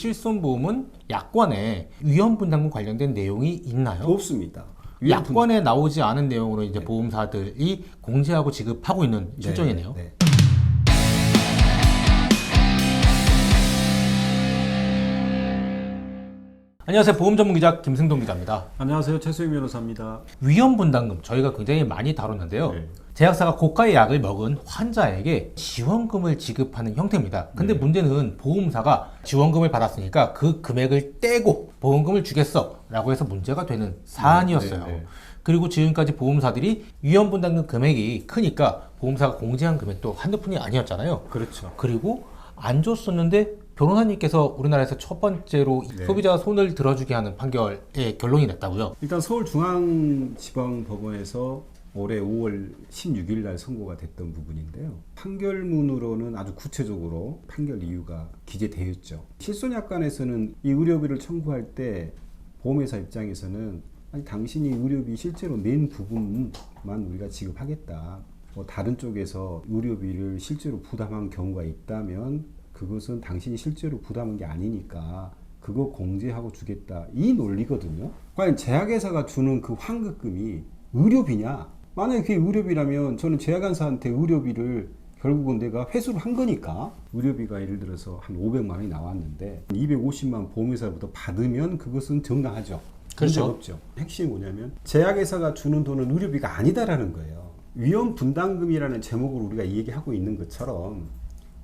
실손보험은 약관에 위험분담금 관련된 내용이 있나요? 없습니다. 약관에 나오지 않은 내용으로 이제 보험사들이 공제하고 지급하고 있는 실정이네요. 네. 안녕하세요. 보험 전문 기자 김승동 기자입니다. 안녕하세요. 최수임 변호사입니다. 위험분담금 저희가 굉장히 많이 다뤘는데요. 네. 제약사가 고가의 약을 먹은 환자에게 지원금을 지급하는 형태입니다. 근데 문제는 보험사가 지원금을 받았으니까 그 금액을 떼고 보험금을 주겠어 라고 해서 문제가 되는 사안이었어요. 그리고 지금까지 보험사들이 위험분담금 금액이 크니까 보험사가 공제한 금액도 한두 푼이 아니었잖아요. 그렇죠. 그리고 안 줬었는데 변호사님께서 우리나라에서 첫 번째로 소비자 손을 들어주게 하는 판결의 결론이 났다고요? 일단 서울중앙지방법원에서 올해 5월 16일 날 선고가 됐던 부분인데요. 판결문으로는 아주 구체적으로 판결 이유가 기재되어 있죠. 실손약관에서는 이 의료비를 청구할 때 보험회사 입장에서는 아니, 당신이 의료비 실제로 낸 부분만 우리가 지급하겠다. 다른 쪽에서 의료비를 실제로 부담한 경우가 있다면 그것은 당신이 실제로 부담한 게 아니니까 그거 공제하고 주겠다. 이 논리거든요. 과연 제약회사가 주는 그 환급금이 의료비냐? 만약에 그게 의료비라면 저는 제약회사한테 의료비를 결국은 내가 회수를 한 거니까 의료비가 예를 들어서 한 500만 원이 나왔는데 250만 보험회사로부터 받으면 그것은 정당하죠. 그렇죠. 없죠. 핵심이 뭐냐면 제약회사가 주는 돈은 의료비가 아니다라는 거예요. 위험분담금이라는 제목으로 우리가 얘기하고 있는 것처럼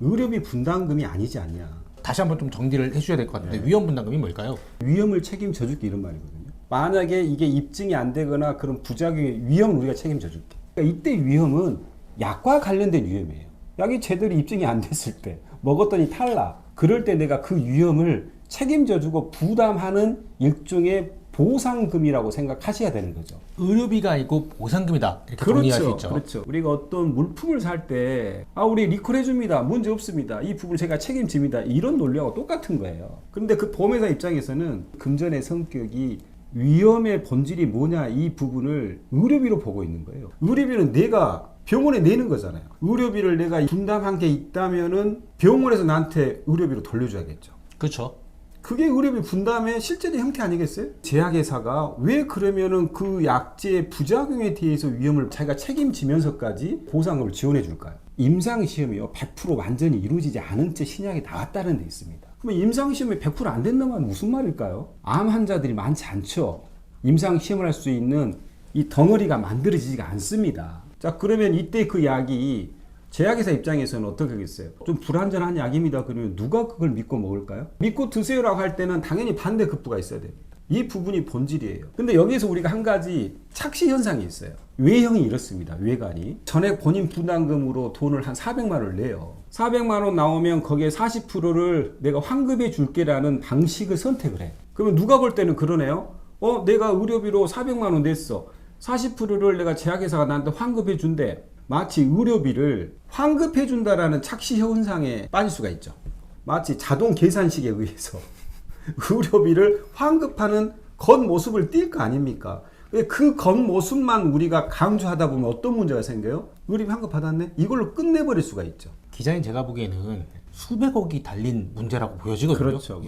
의료비 분담금이 아니지 않냐. 다시 한번 좀 정리를 해주셔야 될 것 같은데 위험분담금이 뭘까요? 위험을 책임져 줄게 이런 말이거든요. 만약에 이게 입증이 안 되거나 그런 부작용의 위험을 우리가 책임져 줄게. 그러니까 이때 위험은 약과 관련된 위험이에요. 약이 제대로 입증이 안 됐을 때 먹었더니 탈락. 그럴 때 내가 그 위험을 책임져 주고 부담하는 일종의 보상금이라고 생각하셔야 되는 거죠. 의료비가 아니고 보상금이다 이렇게 정리할 수 있죠. 그렇죠. 우리가 어떤 물품을 살 때 우리 리콜 해줍니다. 문제 없습니다. 이 부분 제가 책임집니다. 이런 논리하고 똑같은 거예요. 그런데 그 보험회사 입장에서는 금전의 성격이 위험의 본질이 뭐냐 이 부분을 의료비로 보고 있는 거예요. 의료비는 내가 병원에 내는 거잖아요. 의료비를 내가 분담한 게 있다면은 병원에서 나한테 의료비로 돌려줘야겠죠. 그렇죠. 그게 의료비 분담의 실제의 형태 아니겠어요? 제약회사가 왜 그러면은 그 약제의 부작용에 대해서 위험을 자기가 책임지면서까지 보상금을 지원해 줄까요? 임상시험이요 100% 완전히 이루어지지 않은 채 신약이 나왔다는 데 있습니다. 그러면 임상시험이 100% 안 된다면 무슨 말일까요? 암 환자들이 많지 않죠. 임상시험을 할 수 있는 이 덩어리가 만들어지지가 않습니다. 자, 그러면 이때 그 약이 제약회사 입장에서는 어떻게 하겠어요? 좀 불안전한 약입니다. 그러면 누가 그걸 믿고 먹을까요? 믿고 드세요라고 할 때는 당연히 반대급부가 있어야 됩니다. 이 부분이 본질이에요. 근데 여기서 우리가 한 가지 착시 현상이 있어요. 외형이 이렇습니다. 외관이. 전액 본인 부담금으로 돈을 한 400만 원을 내요. 400만 원 나오면 거기에 40%를 내가 환급해 줄게라는 방식을 선택을 해. 그러면 누가 볼 때는 그러네요. 내가 의료비로 400만 원 냈어. 40%를 내가 제약회사가 나한테 환급해 준대. 마치 의료비를 환급해 준다라는 착시 현상에 빠질 수가 있죠. 마치 자동 계산식에 의해서 의료비를 환급하는 겉모습을 띌 거 아닙니까? 그 겉모습만 우리가 강조하다 보면 어떤 문제가 생겨요? 의료비 환급 받았네? 이걸로 끝내버릴 수가 있죠. 기자님 제가 보기에는 수백억이 달린 문제라고 보여지거든요. 그렇죠.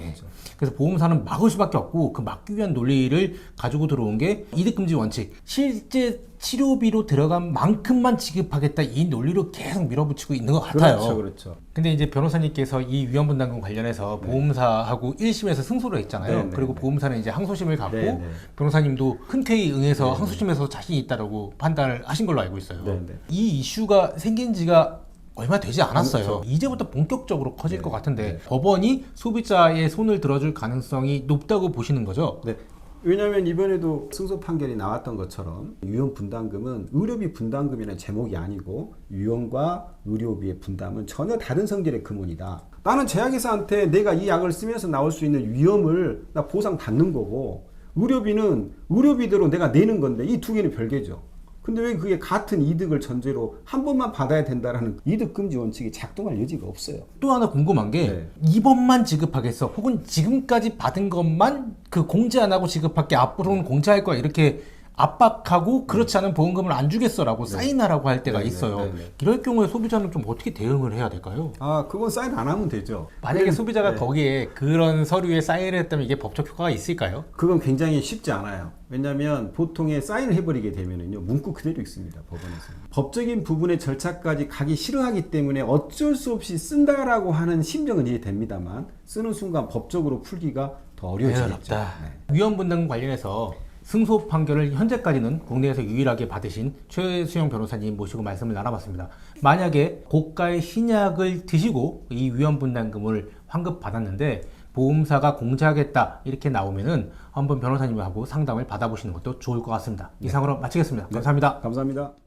그래서 보험사는 막을 수밖에 없고 그 막기 위한 논리를 가지고 들어온 게 이득금지 원칙. 실제 치료비로 들어간 만큼만 지급하겠다 이 논리로 계속 밀어붙이고 있는 것 같아요. 그렇죠. 근데 이제 변호사님께서 이 위험분담금 관련해서 보험사하고 1심에서 승소를 했잖아요. 그리고 보험사는 이제 항소심을 갖고 변호사님도 흔쾌히 응해서 항소심에서 자신이 있다라고 판단을 하신 걸로 알고 있어요. 이 이슈가 생긴 지가 얼마 되지 않았어요. 이제부터 본격적으로 커질 것 같은데 법원이 소비자의 손을 들어줄 가능성이 높다고 보시는 거죠? 네. 왜냐하면 이번에도 승소 판결이 나왔던 것처럼 위험 분담금은 의료비 분담금이라는 제목이 아니고 위험과 의료비의 분담은 전혀 다른 성질의 금원이다. 나는 제약회사한테 내가 이 약을 쓰면서 나올 수 있는 위험을 나 보상 받는 거고 의료비는 의료비대로 내가 내는 건데 이 두 개는 별개죠. 근데 왜 그게 같은 이득을 전제로 한 번만 받아야 된다라는 이득금지 원칙이 작동할 여지가 없어요. 또 하나 궁금한 게 이번만 지급하겠어 혹은 지금까지 받은 것만 그 공제 안 하고 지급할게 앞으로는 공제할 거야 이렇게 압박하고 그렇지 않은 보험금을 안 주겠어라고 사인하라고 할 때가 네, 있어요. 네, 네. 이럴 경우에 소비자는 좀 어떻게 대응을 해야 될까요? 그건 사인 안 하면 되죠. 만약에 소비자가 거기에 그런 서류에 사인을 했다면 이게 법적 효과가 있을까요? 그건 굉장히 쉽지 않아요. 왜냐하면 보통에 사인을 해버리게 되면은요 문구 그대로 있습니다 법원에서. 법적인 부분의 절차까지 가기 싫어하기 때문에 어쩔 수 없이 쓴다라고 하는 심정은 이해됩니다만 쓰는 순간 법적으로 풀기가 더 어려워지겠죠. 위헌분담금 관련해서 승소 판결을 현재까지는 국내에서 유일하게 받으신 최수영 변호사님 모시고 말씀을 나눠봤습니다. 만약에 고가의 신약을 드시고 이 위헌분담금을 환급받았는데 보험사가 공제하겠다 이렇게 나오면은 한번 변호사님하고 상담을 받아보시는 것도 좋을 것 같습니다. 이상으로 마치겠습니다. 감사합니다. 감사합니다.